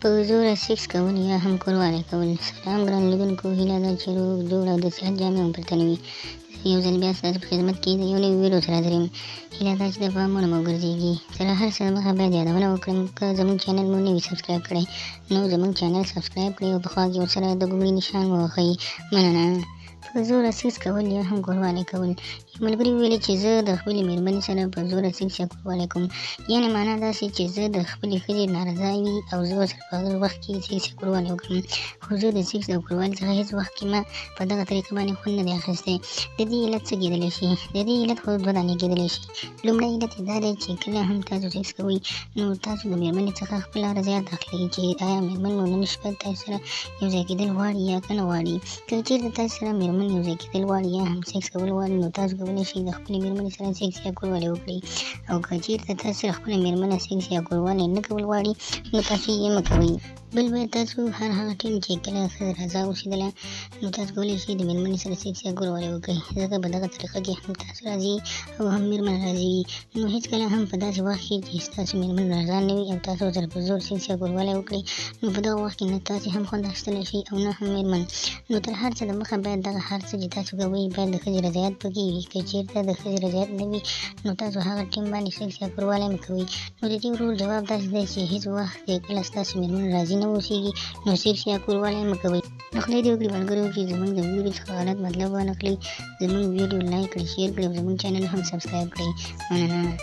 په زوره سیکس کول یا هم کوروالی کول. سلام ګران لیدونکو، هیله ده چې روغ جوړ او د صحت جامې مو پرته نه وي. یو ځل بیا ستاسو په خدمت کې د یو نوي ویډیو سره حاضر یم. هیله ده چې د پامونه مو وګرځېږي. تر هر څه دمخه باید یادونه وکړم، که زموږ چینل مو نه وي سبسکرایب کړی نو زموږ چینل سبسکرایب کړئ او په خوا کې ورسره د ګوګړي نښان ووهئ. مننه. په زوره سیکس کول یا هم کوروالی کول. یو ملګري وویلې چې زه د خپلې مېرمنې سره په زوره سیکس یا کوروالی کوم. یعنې معنا داسې چې زه د خپلې ښځې نارضا وي او زه ورسره په هغه وخت کې سیکس یا کوروالی وکړم. خو زه د سیکس او کوروالي څخه هېڅ وخت کې ما په دغه طریقه باندې خوند نه دی اخیستی. د دې علت څه کېدلی شي؟ د دې علت خو دوه دانې کېدلی شي. لومړی علت یې دا دی چې کله هم تاسو سیکس کوئ نو تاسو د مېرمنې څخه خپله رضایت اخلئ چې آیا مېرمن مو نن شپه تاسو سره یو ځای کېدل غواړي یا که نه غواړي. که چېرته تاسو سره مېرمن یو ځای کېدل غواړي یا هم سیکس کول غواړي نو تاسو کولی شئ د خپلې مېرمنې سره سیکس یا کوروالی وکړئ. او که چېرته تاسو سره خپله مېرمنه سیکس یا کوروالی نه کول غواړي نو تاسو یې مه کوئ. بل باید تاسو هر هغه ټیم چې کله ښځه رضا اوسېدله نو تاسو کولی شئ د مېرمنې سره سیکس یا کوروالی وکړئ، ځکه په دغه طریقه کې هم تاسو راضي او هم مېرمن راضي وي. نو هېڅکله هم په داسې وخت کې چې ستاسو مېرمن رضا نه وي او تاسو ورسره په زور سیکس یا کوروالی وکړئ نو په دغه وخت کې نه تاسې هم خوند اخیستلی شئ او نه هم مېرمن. نو تر هر څه دمخه باید دغه هر څه چې تاسو کوئ باید د ښځې رضایت پکې وي. که چېرته د ښځې رضایت نه وي نو تاسو هغه ټیم باندې سیکس یا کوروالی مه کوئ. نو د دې ورور جواب داسې دی چې هېڅ وخت چې کله ستاسو مېرمن راضي نه اوسېږي نو سیکس یا کوروالی مه کوئ. نو خدای دې وکړي ملګرو چې زموږ د ویډیو څخه غلط مطلب وانه کړئ. زموږ ویډیو لایک کړئ، شیر کړئ او زموږ چینل هم سبسکرایب کړئ. مننه.